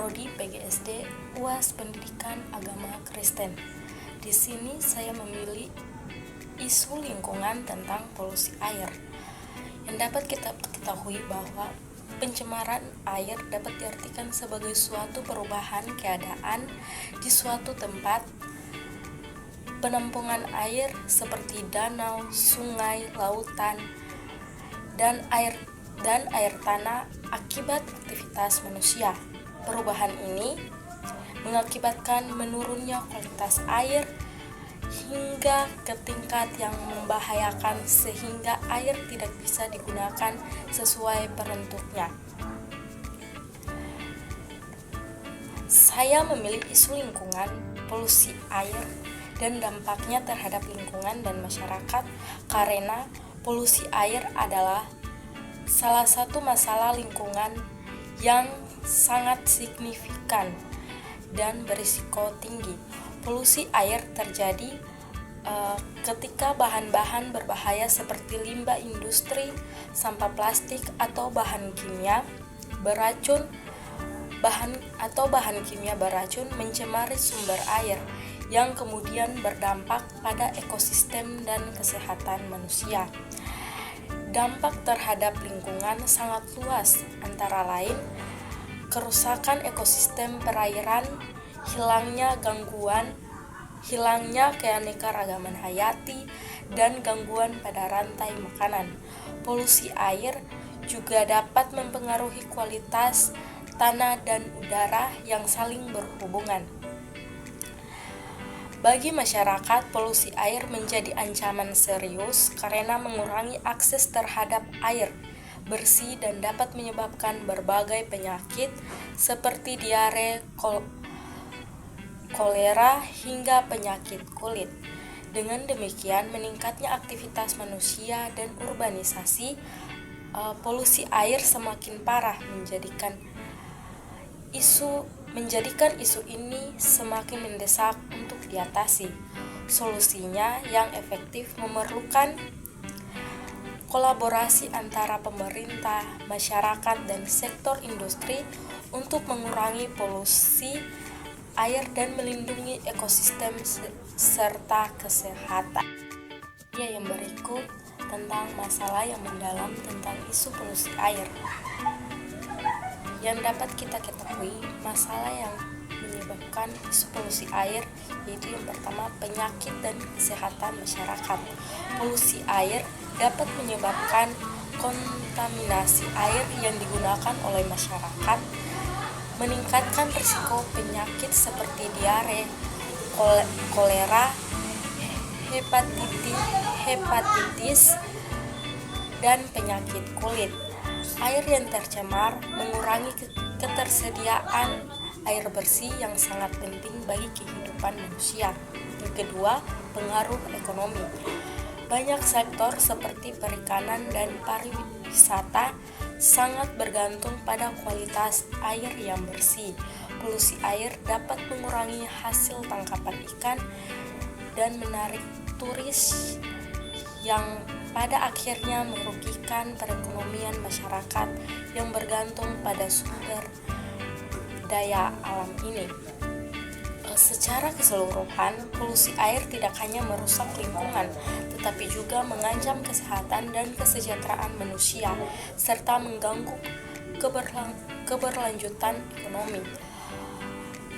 Prodi PGSD UAS Pendidikan Agama Kristen. Di sini saya memilih isu lingkungan tentang polusi air. Yang dapat kita ketahui bahwa pencemaran air dapat diartikan sebagai suatu perubahan keadaan di suatu tempat penampungan air seperti danau, sungai, lautan, dan air tanah akibat aktivitas manusia. Perubahan ini mengakibatkan menurunnya kualitas air hingga ke tingkat yang membahayakan sehingga air tidak bisa digunakan sesuai peruntuknya. Saya memilih isu lingkungan, polusi air, dan dampaknya terhadap lingkungan dan masyarakat karena polusi air adalah salah satu masalah lingkungan yang sangat signifikan dan berisiko tinggi. Polusi air terjadi ketika bahan-bahan berbahaya seperti limbah industri, sampah plastik atau bahan kimia beracun mencemari sumber air yang kemudian berdampak pada ekosistem dan kesehatan manusia. Dampak terhadap lingkungan sangat luas, antara lain kerusakan ekosistem perairan, hilangnya keanekaragaman hayati, dan gangguan pada rantai makanan. Polusi air juga dapat mempengaruhi kualitas tanah dan udara yang saling berhubungan. Bagi masyarakat, polusi air menjadi ancaman serius karena mengurangi akses terhadap air bersih dan dapat menyebabkan berbagai penyakit seperti diare, kolera, hingga penyakit kulit. Dengan demikian, meningkatnya aktivitas manusia dan urbanisasi, polusi air semakin parah menjadikan isu ini semakin mendesak untuk diatasi. Solusinya yang efektif memerlukan kolaborasi antara pemerintah, masyarakat, dan sektor industri untuk mengurangi polusi air dan melindungi ekosistem serta kesehatan. Yang berikut tentang masalah yang mendalam tentang isu polusi air. Yang dapat kita ketahui, masalah yang menyebabkan isu polusi air yaitu yang pertama, penyakit dan kesehatan masyarakat. Polusi air dapat menyebabkan kontaminasi air yang digunakan oleh masyarakat, meningkatkan risiko penyakit seperti diare, kolera, hepatitis, dan penyakit kulit. Air yang tercemar mengurangi ketersediaan air bersih yang sangat penting bagi kehidupan manusia. Yang kedua, pengaruh ekonomi. Banyak sektor seperti perikanan dan pariwisata sangat bergantung pada kualitas air yang bersih. Polusi air dapat mengurangi hasil tangkapan ikan dan menarik turis yang pada akhirnya merugikan perekonomian masyarakat yang bergantung pada sumber daya alam ini. Secara keseluruhan, polusi air tidak hanya merusak lingkungan, tetapi juga mengancam kesehatan dan kesejahteraan manusia, serta mengganggu keberlanjutan ekonomi.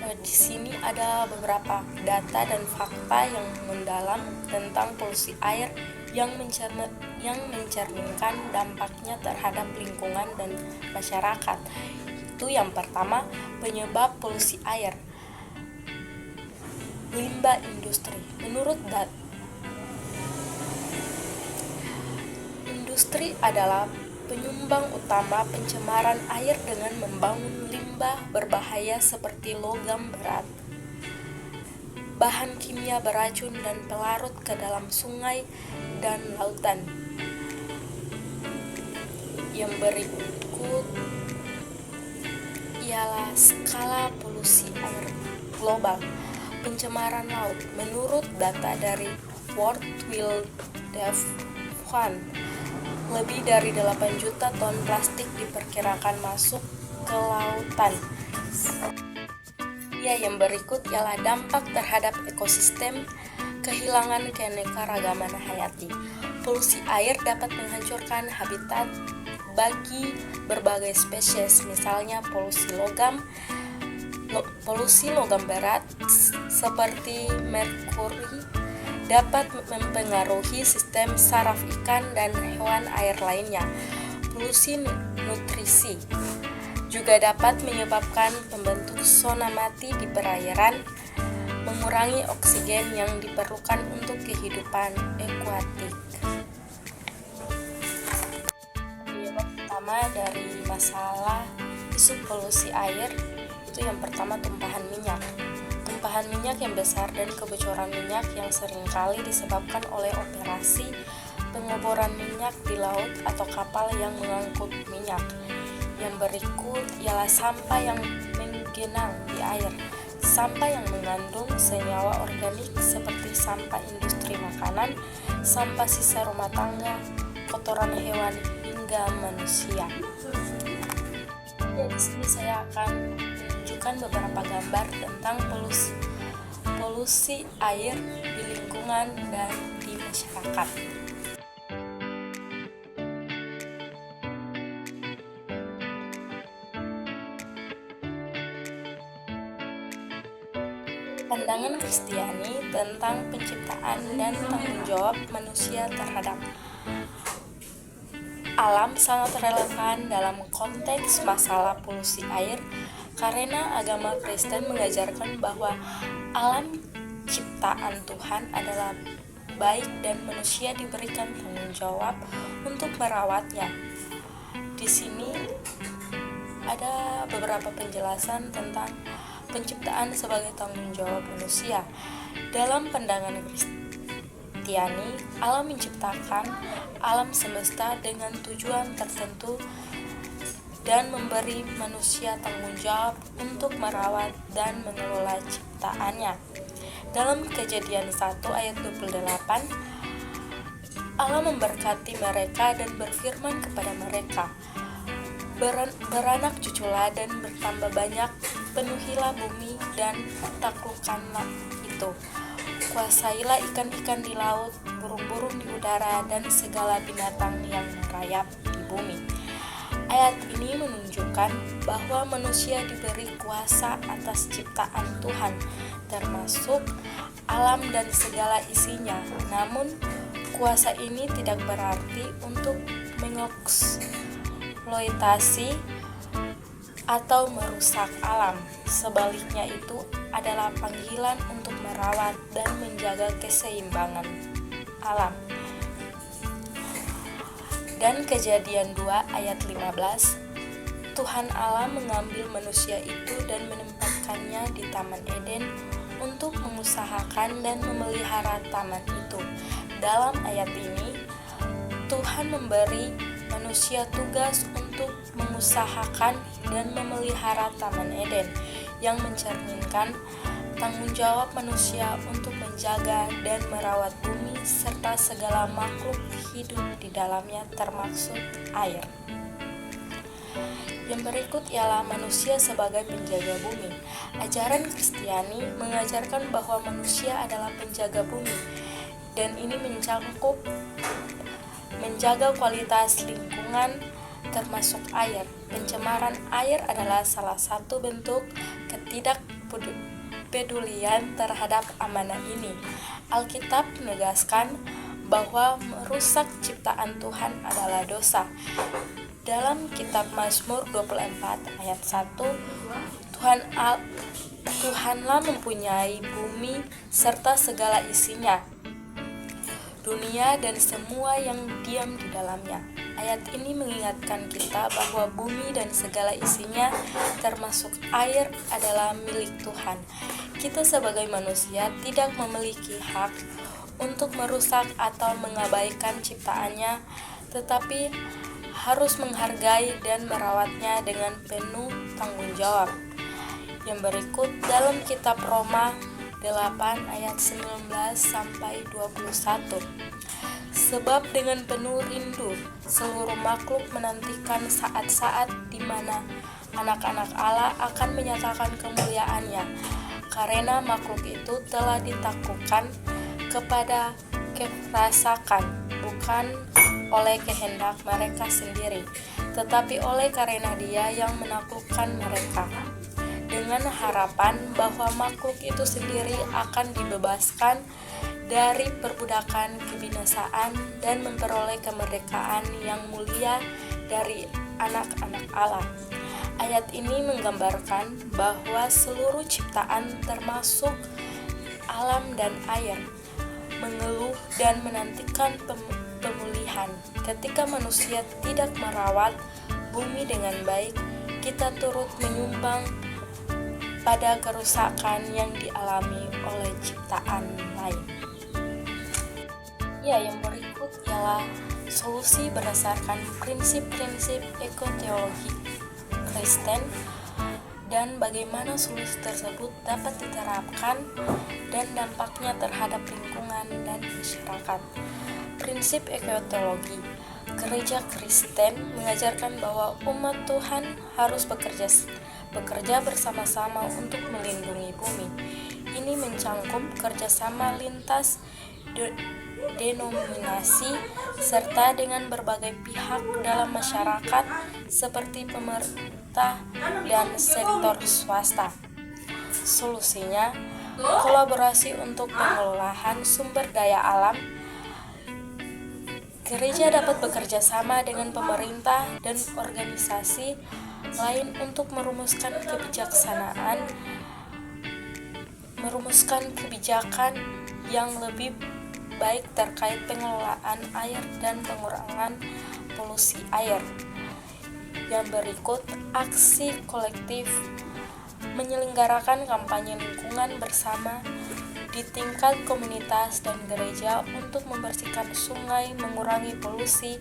Di sini ada beberapa data dan fakta yang mendalam tentang polusi air yang mencerminkan dampaknya terhadap lingkungan dan masyarakat. Itu yang pertama, penyebab polusi air. Limbah industri. Menurut industri adalah penyumbang utama pencemaran air dengan membangun limbah berbahaya seperti logam berat, bahan kimia beracun, dan pelarut ke dalam sungai dan lautan. Yang berikut ialah skala polusi air global. Pencemaran laut. Menurut data dari World Wildlife Fund, lebih dari 8 juta ton plastik diperkirakan masuk ke lautan Yang berikut ialah dampak terhadap ekosistem, kehilangan keanekaragaman hayati. Polusi air dapat menghancurkan habitat bagi berbagai spesies, misalnya polusi logam berat seperti merkuri dapat mempengaruhi sistem saraf ikan dan hewan air lainnya. Polusi nutrisi juga dapat menyebabkan pembentuk zona mati di perairan, mengurangi oksigen yang diperlukan untuk kehidupan akuatik. Penyebab utama dari masalah isu polusi air itu yang pertama tumpahan minyak. Tumpahan minyak yang besar dan kebocoran minyak yang seringkali disebabkan oleh operasi pengeboran minyak di laut atau kapal yang mengangkut minyak. Yang berikut ialah sampah yang menggenang di air. Sampah yang mengandung senyawa organik seperti sampah industri makanan, sampah sisa rumah tangga, kotoran hewan hingga manusia. Di sini saya akan menunjukkan beberapa gambar tentang polusi air di lingkungan dan di masyarakat. Pandangan Kristiani tentang penciptaan dan tanggung jawab manusia terhadap alam sangat relevan dalam konteks masalah polusi air, karena agama Kristen mengajarkan bahwa alam ciptaan Tuhan adalah baik dan manusia diberikan tanggung jawab untuk merawatnya. Di sini ada beberapa penjelasan tentang penciptaan sebagai tanggung jawab manusia. Dalam pandangan Kristiani, Allah menciptakan alam semesta dengan tujuan tertentu dan memberi manusia tanggung jawab untuk merawat dan mengelola ciptaannya. Dalam Kejadian 1 ayat 28, Allah memberkati mereka dan berfirman kepada mereka, beranak cuculah dan bertambah banyak, penuhilah bumi dan taklukkanlah itu. Kuasailah ikan-ikan di laut, burung-burung di udara, dan segala binatang yang merayap di bumi. Ayat ini menunjukkan bahwa manusia diberi kuasa atas ciptaan Tuhan, termasuk alam dan segala isinya. Namun, kuasa ini tidak berarti untuk mengeksploitasi atau merusak alam. Sebaliknya, itu adalah panggilan untuk merawat dan menjaga keseimbangan alam. Dan Kejadian 2 ayat 15, Tuhan Allah mengambil manusia itu dan menempatkannya di Taman Eden untuk mengusahakan dan memelihara taman itu. Dalam ayat ini, Tuhan memberi manusia tugas untuk mengusahakan dan memelihara Taman Eden, yang mencerminkan tanggung jawab manusia untuk menjaga dan merawat bumi serta segala makhluk hidup di dalamnya, termasuk air. Yang berikut ialah manusia sebagai penjaga bumi. Ajaran Kristiani mengajarkan bahwa manusia adalah penjaga bumi, dan ini mencangkup menjaga kualitas lingkungan termasuk air. Pencemaran air adalah salah satu bentuk ketidakpedulian terhadap amanah ini. Alkitab menegaskan bahwa merusak ciptaan Tuhan adalah dosa. Dalam kitab Mazmur 24 ayat 1, Tuhanlah mempunyai bumi serta segala isinya, dunia dan semua yang diam di dalamnya. Ayat ini mengingatkan kita bahwa bumi dan segala isinya, termasuk air, adalah milik Tuhan. Kita sebagai manusia tidak memiliki hak untuk merusak atau mengabaikan ciptaannya, tetapi harus menghargai dan merawatnya dengan penuh tanggung jawab. Yang berikut dalam kitab Roma 8 ayat 19-21. Sebab dengan penuh rindu seluruh makhluk menantikan saat-saat di mana anak-anak Allah akan menyatakan kemuliaannya, karena makhluk itu telah ditaklukkan kepada kerasakan, bukan oleh kehendak mereka sendiri, tetapi oleh karena Dia yang menaklukkan mereka, dengan harapan bahwa makhluk itu sendiri akan dibebaskan dari perbudakan kebinasaan dan memperoleh kemerdekaan yang mulia dari anak-anak Allah. Ayat ini menggambarkan bahwa seluruh ciptaan termasuk alam dan air mengeluh dan menantikan pemulihan. Ketika manusia tidak merawat bumi dengan baik, kita turut menyumbang pada kerusakan yang dialami oleh ciptaan lain. Yang berikut ialah solusi berdasarkan prinsip-prinsip ekoteologi Kristen dan bagaimana solusi tersebut dapat diterapkan dan dampaknya terhadap lingkungan dan masyarakat. Prinsip ekoteologi Gereja Kristen mengajarkan bahwa umat Tuhan harus bekerja bersama-sama untuk melindungi bumi. Ini mencangkup kerjasama lintas denominasi serta dengan berbagai pihak dalam masyarakat seperti pemerintah dan sektor swasta. Solusinya, kolaborasi untuk pengelolaan sumber daya alam. Gereja dapat bekerja sama dengan pemerintah dan organisasi lain untuk merumuskan kebijakan yang lebih baik terkait pengelolaan air dan pengurangan polusi air. Yang berikut, aksi kolektif menyelenggarakan kampanye lingkungan bersama di tingkat komunitas dan gereja untuk membersihkan sungai, mengurangi polusi,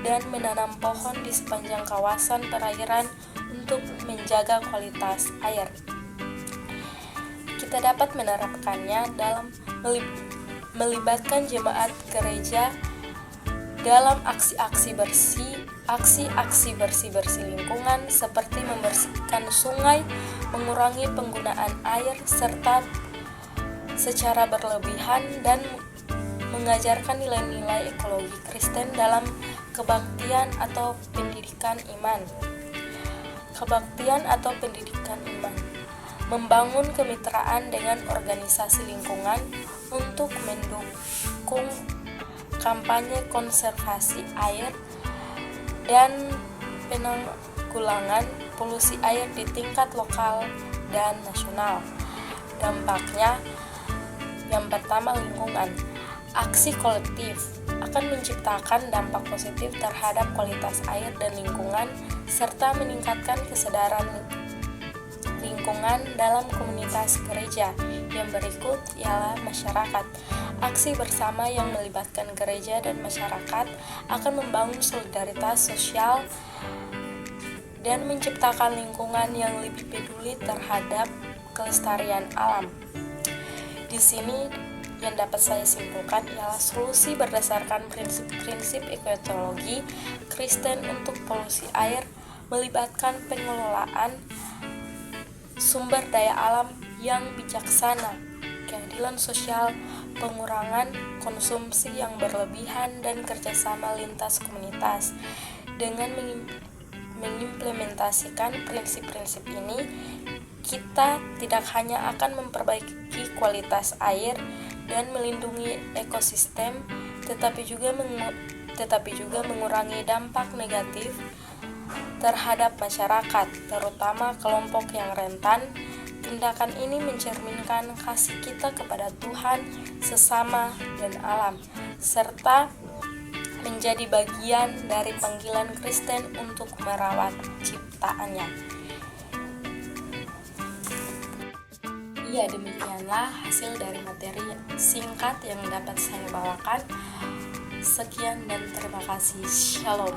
dan menanam pohon di sepanjang kawasan perairan untuk menjaga kualitas air. Kita dapat menerapkannya dalam melibatkan jemaat gereja dalam aksi-aksi bersih lingkungan seperti membersihkan sungai, mengurangi penggunaan air serta secara berlebihan, dan mengajarkan nilai-nilai ekologi Kristen dalam kebaktian atau pendidikan iman. Membangun kemitraan dengan organisasi lingkungan untuk mendukung kampanye konservasi air dan penanggulangan polusi air di tingkat lokal dan nasional. Dampaknya, yang pertama, lingkungan. Aksi kolektif akan menciptakan dampak positif terhadap kualitas air dan lingkungan serta meningkatkan kesadaran lingkungan dalam komunitas gereja. Yang berikut ialah masyarakat. Aksi bersama yang melibatkan gereja dan masyarakat akan membangun solidaritas sosial dan menciptakan lingkungan yang lebih peduli terhadap kelestarian alam. Di sini yang dapat saya simpulkan ialah solusi berdasarkan prinsip-prinsip ekoteologi Kristen untuk polusi air melibatkan pengelolaan sumber daya alam yang bijaksana, keadilan sosial, pengurangan konsumsi yang berlebihan, dan kerjasama lintas komunitas. Dengan mengimplementasikan prinsip-prinsip ini, kita tidak hanya akan memperbaiki kualitas air dan melindungi ekosistem, tetapi juga mengurangi dampak negatif terhadap masyarakat, terutama kelompok yang rentan. Tindakan ini mencerminkan kasih kita kepada Tuhan, sesama, dan alam, serta menjadi bagian dari panggilan Kristen untuk merawat ciptaannya. Demikianlah hasil dari materi singkat yang dapat saya bawakan. Sekian dan terima kasih. Shalom.